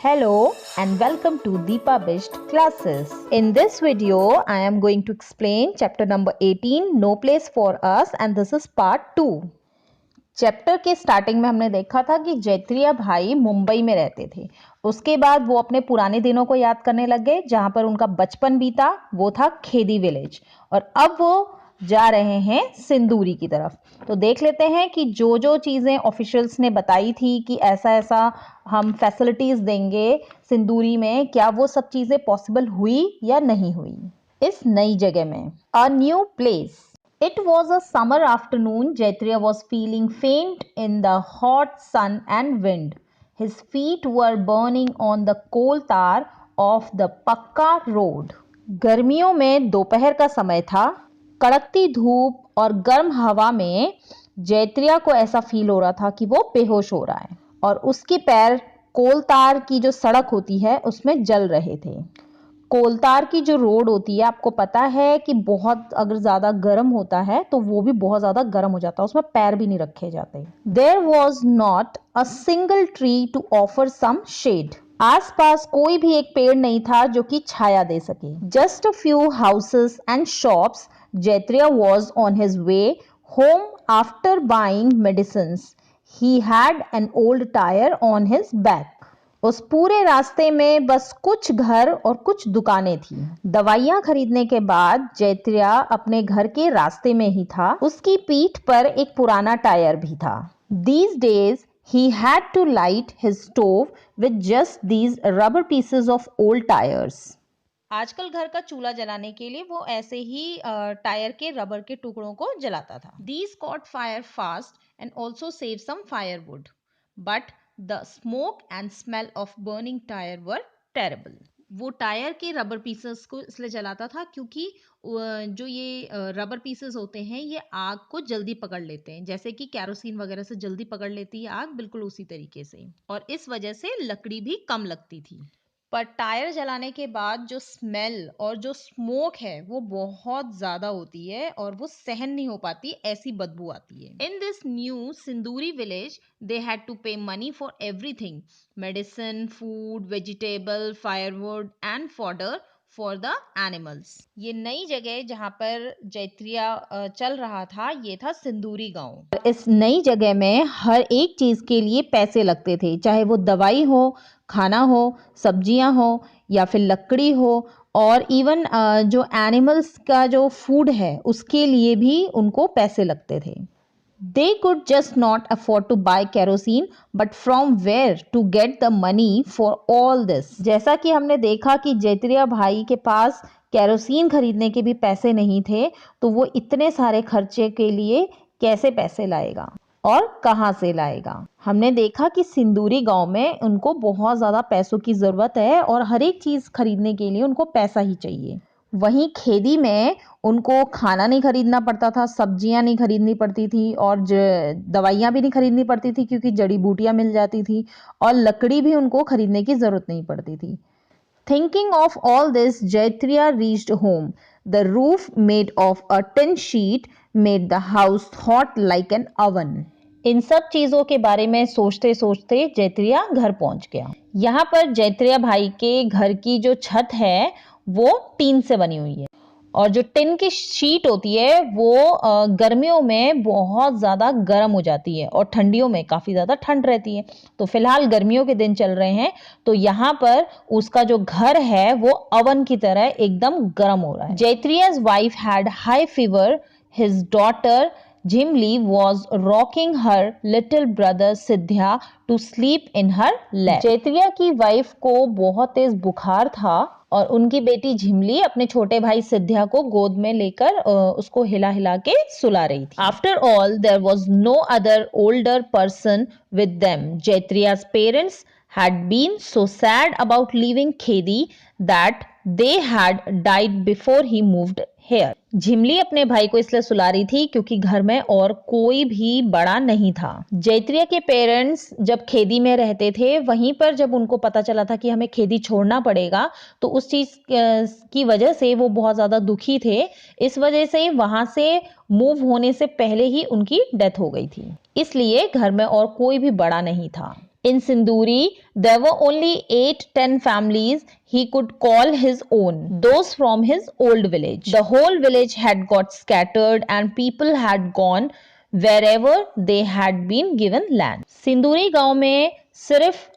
Hello and welcome to Deepa Best Classes. In this video, I am going to explain chapter number 18, No Place for Us, and this is part 2. Chapter के starting में हमने देखा था कि जैत्रिया भाई मुंबई में रहते थे। उसके बाद वो अपने पुराने दिनों को याद करने लग गए जहाँ पर उनका बचपन बीता, वो था खेदी विलेज, और अब वो जा रहे हैं सिंदूरी की तरफ। तो देख लेते हैं कि जो जो चीज़ें ऑफिशियल्स ने बताई थी कि ऐसा ऐसा हम फैसिलिटीज़ देंगे सिंदूरी में, क्या वो सब चीज़ें पॉसिबल हुई या नहीं हुई इस नई जगह में। A new place. It was a summer afternoon. Jaitriya was feeling faint in the hot sun and wind. His feet were burning on the coal tar of the Pakka road. गर्मियों में दोपहर का समय था। कड़कती धूप और गर्म हवा में जैत्रिया को ऐसा फील हो रहा था कि वो बेहोश हो रहा है और उसके पैर कोलतार की जो सड़क होती है उसमें जल रहे थे। कोलतार की जो रोड होती है, आपको पता है कि बहुत अगर ज़्यादा गर्म होता है तो वो भी बहुत ज़्यादा गर्म हो जाता है, उसमें पैर भी नहीं रखे जाते। There was not a single tree to offer some shade. आसपास कोई भी एक पेड़ नहीं था जो कि छाया दे सके. Just a few houses and shops. Jaitriya was on his way home after buying medicines. He had an old tyre on his back. उस पूरे रास्ते में बस कुछ घर और कुछ दुकानें थी। दवाइयां खरीदने के बाद जैत्रिया अपने घर के रास्ते में ही था। उसकी पीठ पर एक पुराना टायर भी था। These days he had to light his stove with just these rubber pieces of old tires. आजकल घर का चूल्हा जलाने के लिए वो ऐसे ही टायर के रबर के टुकड़ों को जलाता था। These caught fire fast and also saved some firewood, but the smoke and smell of burning tire were terrible. वो टायर के रबर पीसेस को इसलिए जलाता था क्योंकि जो ये रबर पीसेस होते हैं ये आग को जल्दी पकड़ लेते हैं, जैसे कि कैरोसिन वगैरह से जल्दी पकड़ लेती है आग, बिल्कुल उसी तरीके से, और इस वजह से लकड़ी भी कम लगती थी। पर टायर जलाने के बाद जो स्मेल और जो स्मोक है वो बहुत ज़्यादा होती है और वो सहन नहीं हो पाती, ऐसी बदबू आती है। इन दिस न्यू सिंदूरी विलेज दे हैड टू पे money for everything, medicine, food, vegetable, firewood and fodder for the animals. ये नई जगह जहाँ पर जैत्रिया चल रहा था ये था सिंदूरी गांव. इस नई जगह में हर एक चीज़ के लिए पैसे लगते थे, चाहे वो दवाई हो, खाना हो, सब्जियां हो या फिर लकड़ी हो, और इवन जो एनिमल्स का जो फूड है उसके लिए भी उनको पैसे लगते थे. They could just not afford to buy kerosene, but from where to get the money for all this? जैसा कि हमने देखा कि जैत्रिया भाई के पास केरोसिन खरीदने के भी पैसे नहीं थे, तो वो इतने सारे खर्चे के लिए कैसे पैसे लाएगा और कहाँ से लाएगा। हमने देखा कि सिंदूरी गांव में उनको बहुत ज़्यादा पैसों की ज़रूरत है और हर एक चीज़ खरीदने के लिए उनको पैसा ही चाहिए। वहीं खेदी में उनको खाना नहीं खरीदना पड़ता था, सब्जियां नहीं खरीदनी पड़ती थी और दवाइयां भी नहीं खरीदनी पड़ती थी क्योंकि जड़ी बूटियां मिल जाती थी, और लकड़ी भी उनको खरीदने की ज़रूरत नहीं पड़ती थी. Thinking of all this, Jaitriya reached home. The roof made of a tin sheet made the house hot like an oven. इन सब चीज़ों के बारे में सोचते सोचते जैत्रिया घर पहुंच गया. यहाँ पर जैत्रिया भाई के घर की जो छत है वो टीन से बनी हुई है, और जो टिन की शीट होती है वो गर्मियों में बहुत ज़्यादा गर्म हो जाती है और ठंडियों में काफ़ी ज़्यादा ठंड रहती है. तो फिलहाल गर्मियों के दिन चल रहे हैं, तो यहाँ पर उसका जो घर है वो अवन की तरह एकदम गर्म हो रहा है. Jaitriya's wife had high fever. His daughter Jimli was rocking her little brother Sidhya to sleep in her lap. जैत्रिया की वाइफ को बहुत तेज बुखार था और उनकी बेटी झिमली अपने छोटे भाई सिद्ध्या को गोद में लेकर उसको हिला हिला के सुला रही थी. After all, there was no other older person with them. Jaitriya's parents had been so sad about leaving Khedi that they had died before he moved here. झिमली अपने भाई को इसलिए सुला रही थी क्योंकि घर में और कोई भी बड़ा नहीं था. जैत्रिया के पेरेंट्स जब खेदी में रहते थे, वहीं पर जब उनको पता चला था कि हमें खेदी छोड़ना पड़ेगा, तो उस चीज की वजह से वो बहुत ज्यादा दुखी थे. इस वजह से वहां से मूव होने से पहले ही उनकी डेथ हो गई थी, इसलिए घर में और कोई भी बड़ा नहीं था. In Sinduri, there were only 8-10 families he could call his own, those from his old village. The whole village had got scattered and people had gone wherever they had been given land. सिंदूरी गांव में सिर्फ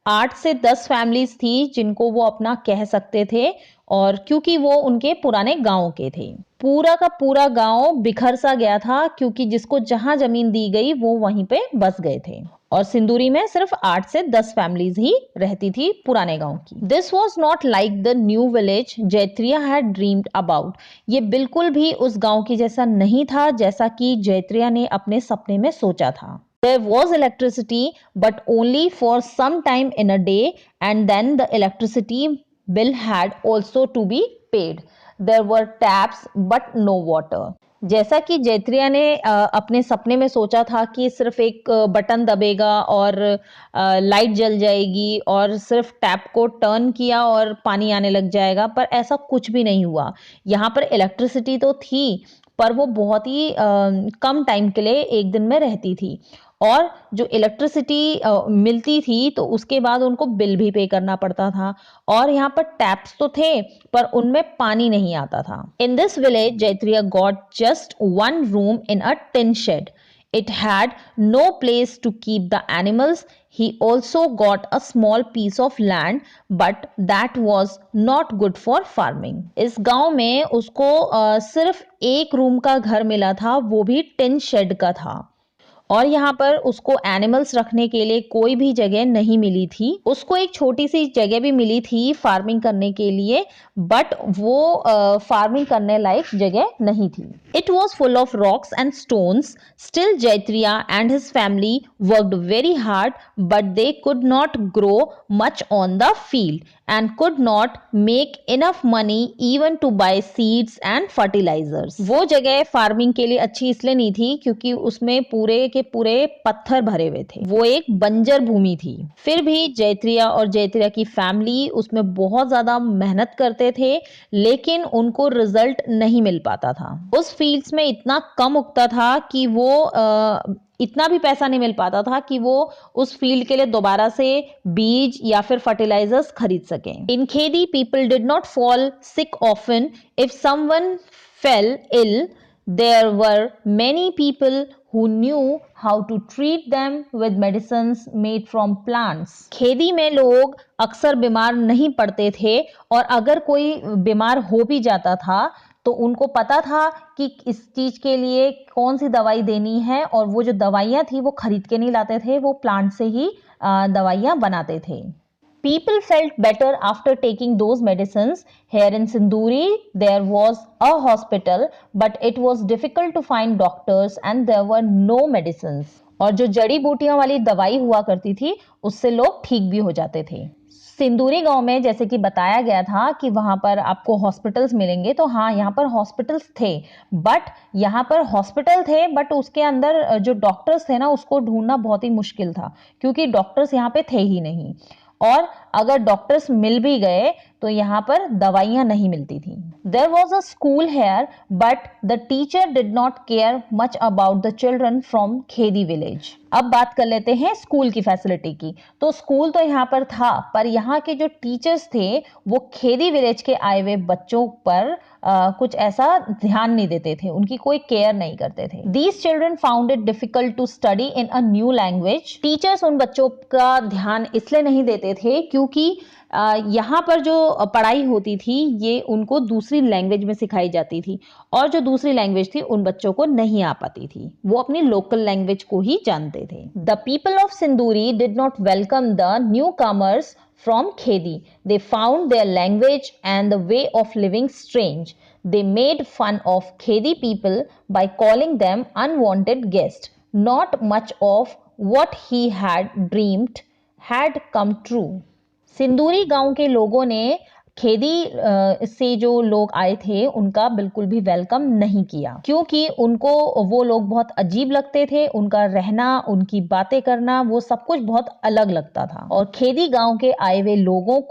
8 से 10 families थी जिनको वो अपना कह सकते थे, और क्योंकि वो उनके पुराने गांव के थे। पूरा का पूरा गांव बिखर सा गया था क्योंकि जिसको जहां जमीन दी गई वो वहीं पे बस गए थे, और सिंदूरी में सिर्फ 8 से 10 फैमिलीज ही रहती थी पुराने गांव की। This was not like the new village Jaitriya had dreamed about. ये बिल्कुल भी उस गांव की जैसा नहीं था जैसा कि जैत्रिया ने अपने सपने में सोचा था। There was electricity, but only for some time in a day, and then the electricity bill had also to be paid. There were taps, but no water. जैसा कि जैत्रिया ने अपने सपने में सोचा था कि सिर्फ एक बटन दबेगा और लाइट जल जाएगी और सिर्फ टैप को टर्न किया और पानी आने लग जाएगा, पर ऐसा कुछ भी नहीं हुआ। यहाँ पर इलेक्ट्रिसिटी तो थी पर वो बहुत ही कम टाइम के लिए एक दिन में रहती थी, और जो इलेक्ट्रिसिटी मिलती थी तो उसके बाद उनको बिल भी पे करना पड़ता था, और यहाँ पर टैप्स तो थे पर उनमें पानी नहीं आता था। In this village Jaitriya got just one room in a tin shed. It had no place to keep the animals. He also got a small piece of land, but that was not good for farming. इस गांव में उसको सिर्फ एक room का घर मिला था, वो भी टिन शेड का था, और यहाँ पर उसको एनिमल्स रखने के लिए कोई भी जगह नहीं मिली थी। उसको एक छोटी सी जगह भी मिली थी फार्मिंग करने के लिए, बट वो फार्मिंग करने लायक जगह नहीं थी। It was full of rocks and stones. Still Jaitriya and his family worked very hard, but they could not grow much on the field and could not make enough money even to buy seeds and fertilizers. वो जगह farming के लिए अच्छी इसलिए नहीं थी क्योंकि उसमें पूरे के पूरे पत्थर भरे हुए थे, वो एक बंजर भूमि थी। फिर भी जैत्रिया और जैत्रिया की फैमिली उसमें बहुत ज्यादा मेहनत करते थे, लेकिन उनको रिजल्ट नहीं मिल पाता था। उस फील्ड्स में इतना कम उगता था कि वो इतना भी पैसा नहीं मिल पाता था कि वो उस फील्ड के लिए दोबारा से बीज या फिर फर्टिलाइजर्स खरीद सकें। In Khedi people did not fall sick often. If someone fell ill there were many people who knew how to treat them with medicines made from plants. खेती में लोग अक्सर बीमार नहीं पड़ते थे, और अगर कोई बीमार हो भी जाता था तो उनको पता था कि इस चीज के लिए कौन सी दवाई देनी है, और वो जो दवाइयाँ थी वो खरीद के नहीं लाते थे, वो प्लांट से ही दवाइयाँ बनाते थे। People felt better after taking those medicines. Here in Sinduri, there was a hospital, but it was difficult to find doctors and there were no medicines. और जो जड़ी बूटियों वाली दवाई हुआ करती थी उससे लोग ठीक भी हो जाते थे। सिंदूरी गांव में जैसे कि बताया गया था कि वहां पर आपको हॉस्पिटल्स मिलेंगे, तो हाँ यहाँ पर हॉस्पिटल्स थे, बट यहाँ पर हॉस्पिटल थे बट उसके अंदर जो डॉक्टर्स थे ना उसको ढूंढना बहुत ही मुश्किल था क्योंकि डॉक्टर्स यहाँ पे थे ही नहीं, और अगर डॉक्टर्स मिल भी गए तो यहाँ पर दवाइयाँ नहीं मिलती थी। There was a school here but the teacher did not care much about the children from Khedi village. अब बात कर लेते हैं स्कूल की फैसिलिटी की। तो स्कूल तो यहाँ पर था, पर यहाँ के जो टीचर्स थे वो खेदी विलेज के आए हुए बच्चों पर कुछ ऐसा ध्यान नहीं देते थे, उनकी कोई केयर नहीं करते थे। These children found it difficult to study in a new language. Teachers उन बच्चों का ध्यान इसलिए नहीं देते थे क्योंकि यहाँ पर जो पढ़ाई होती थी ये उनको दूसरी लैंग्वेज में सिखाई जाती थी, और जो दूसरी लैंग्वेज थी उन बच्चों को नहीं आ पाती थी, वो अपनी लोकल लैंग्वेज को ही जानते थे। द पीपल ऑफ सिंदूरी did not welcome the new commerce from Khedi. They found their language and the way of living strange. They made fun of Khedi people by calling them unwanted guests. Not much of what he had dreamed had come true. सिंदूरी गांव के लोगों ने खेदी से जो लोग आए थे उनका बिल्कुल भी वेलकम नहीं किया क्योंकि उनको वो लोग बहुत अजीब लगते थे, उनका रहना, उनकी बातें करना, वो सब कुछ बहुत अलग लगता था, और खेदी गांव के आए हुए लोगों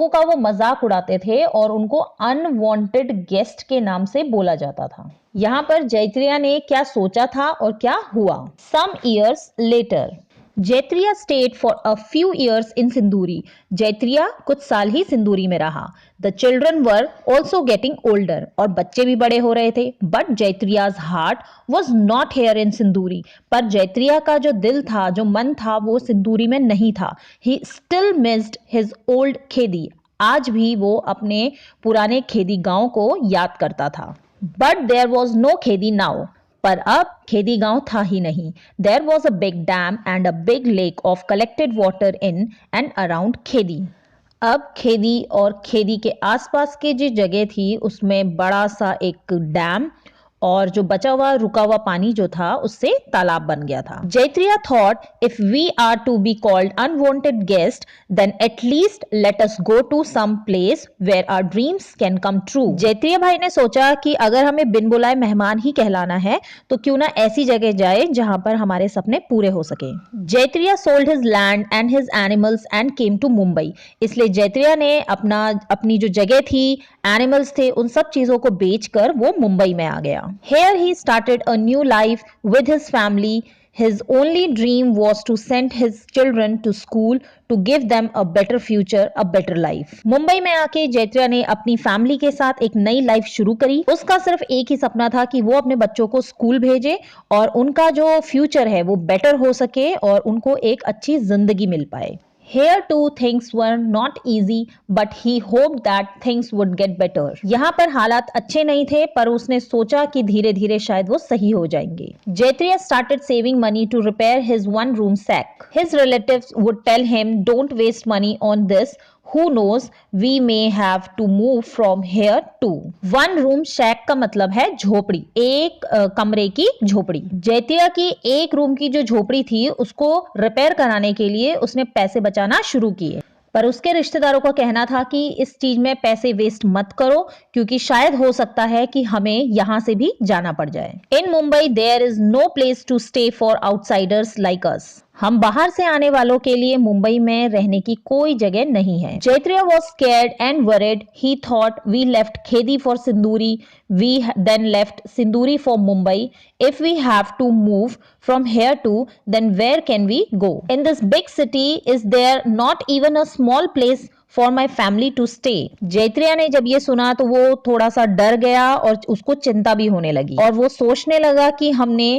का वो मजाक उड़ाते थे और उनको अनवांटेड गेस्ट के नाम से बोला जाता था। यहाँ पर जैत्रिया ने क्या सोचा था और क्या हुआ। Some years later Jaitriya stayed for a few years in Sindoori. Jaitriya कुछ साल ही सिंदूरी में रहा। The children were also getting older, और बच्चे भी बड़े हो रहे थे। But Jaitriya's heart was not here in Sindoori, पर जैत्रिया का जो दिल था, जो मन था, वो सिंदूरी में नहीं था। He still missed his old Khedi, आज भी वो अपने पुराने खेदी गांव को याद करता था। But there was no Khedi now, पर अब खेदी गांव था ही नहीं। There was a big dam and a big lake of collected water in and around Khedi. अब खेदी और खेदी के आसपास की जो जगह थी उसमें बड़ा सा एक डैम और जो बचा हुआ रुका हुआ पानी जो था उससे तालाब बन गया था। Jaitriya thought if we are to be called unwanted guest then at least let us go to some place where our dreams can come true. Jaitriya भाई ने सोचा कि अगर हमें बिन बुलाए मेहमान ही कहलाना है तो क्यों ना ऐसी जगह जाए जहां पर हमारे सपने पूरे हो सके। Jaitriya sold his land and his animals and came to Mumbai. इसलिए जैत्रिया ने अपनी जो जगह थी, एनिमल्स थे, उन सब चीजों को बेचकर वो मुंबई में आ गया। Here he started a new life with his family. His only dream was to send his children to school to give them a better future, a better life. Mumbai में आके जैत्रिया ने अपनी फैमिली के साथ एक नई लाइफ शुरू करी। उसका सिर्फ एक ही सपना था कि वो अपने बच्चों को स्कूल भेजे और उनका जो फ्यूचर है वो बेटर हो सके और उनको एक अच्छी जिंदगी मिल पाए। Here too things were not easy, but he hoped that things would get better. यहाँ पर हालात अच्छे नहीं थे, पर उसने सोचा कि धीरे धीरे शायद वो सही हो जाएंगे। Jaitriya started saving money to repair his one-room shack. His relatives would tell him, "Don't waste money on this. Who knows, we may have to move from here too." One room shack का मतलब है झोपड़ी, एक कमरे की झोपड़ी। जैत्रिया की एक रूम की जो झोपड़ी थी उसको रिपेयर कराने के लिए उसने पैसे बचाना शुरू किए, पर उसके रिश्तेदारों का कहना था कि इस चीज में पैसे वेस्ट मत करो क्योंकि शायद हो सकता है कि हमें यहाँ से भी जाना पड़ जाए। In Mumbai there is no place to stay for outsiders like us. हम बाहर से आने वालों के लिए मुंबई में रहने की कोई जगह नहीं है। जैत्रिया was scared and worried. He thought, we left Khedi for Sinduri. We then left Sinduri for Mumbai. If we have to move from here to, then where can we go? In this big city, is there not even a small place for my family to stay? Jaitriya ने जब ये सुना तो वो थोड़ा सा डर गया और उसको चिंता भी होने लगी और वो सोचने लगा कि हमने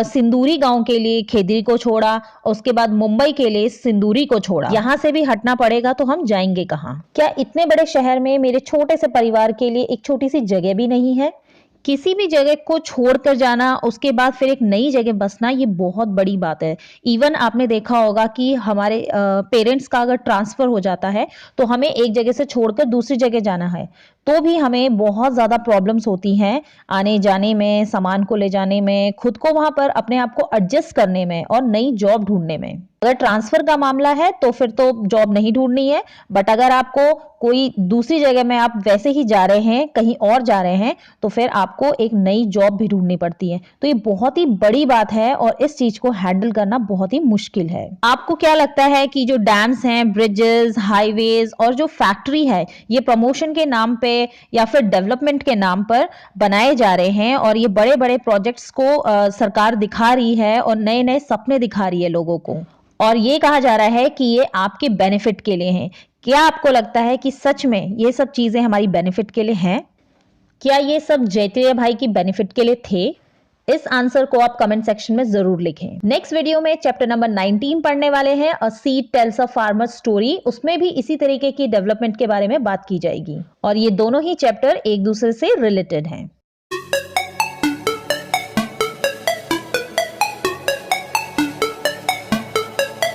सिंदूरी गांव के लिए खेदी को छोड़ा, उसके बाद मुंबई के लिए सिंदूरी को छोड़ा, यहाँ से भी हटना पड़ेगा तो हम जाएंगे कहाँ? क्या इतने बड़े शहर में मेरे छोटे से परिवार के लिए एक छोटी सी जगह भी नहीं है? किसी भी जगह को छोड़कर जाना, उसके बाद फिर एक नई जगह बसना, ये बहुत बड़ी बात है। इवन आपने देखा होगा कि हमारे पेरेंट्स का अगर ट्रांसफर हो जाता है तो हमें एक जगह से छोड़कर दूसरी जगह जाना है तो भी हमें बहुत ज़्यादा प्रॉब्लम्स होती हैं आने जाने में, सामान को ले जाने में, खुद को वहाँ पर अपने आप को एडजस्ट करने में और नई जॉब ढूंढने में। अगर ट्रांसफर का मामला है तो फिर तो जॉब नहीं ढूंढनी है, बट अगर आपको कोई दूसरी जगह में आप वैसे ही जा रहे हैं, कहीं और जा रहे हैं, तो फिर आपको एक नई जॉब भी ढूंढनी पड़ती है। तो ये बहुत ही बड़ी बात है और इस चीज को हैंडल करना बहुत ही मुश्किल है। आपको क्या लगता है कि जो डैम्स हैं, ब्रिजेस, हाईवेज और जो फैक्ट्री है, ये प्रमोशन के नाम पे या फिर डेवलपमेंट के नाम पर बनाए जा रहे हैं और ये बड़े बड़े प्रोजेक्ट्स को सरकार दिखा रही है और नए नए सपने दिखा रही है लोगों को, और ये कहा जा रहा है कि ये आपके बेनिफिट के लिए हैं। क्या आपको लगता है कि सच में ये सब चीजें हमारी बेनिफिट के लिए हैं? क्या ये सब जैत्रिया भाई की बेनिफिट के लिए थे? इस आंसर को आप कमेंट सेक्शन में जरूर लिखें। नेक्स्ट वीडियो में चैप्टर नंबर 19 पढ़ने वाले हैं, a seed tales a farmer story. उसमें भी इसी तरीके की डेवलपमेंट के बारे में बात की जाएगी और ये दोनों ही चैप्टर एक दूसरे से रिलेटेड हैं।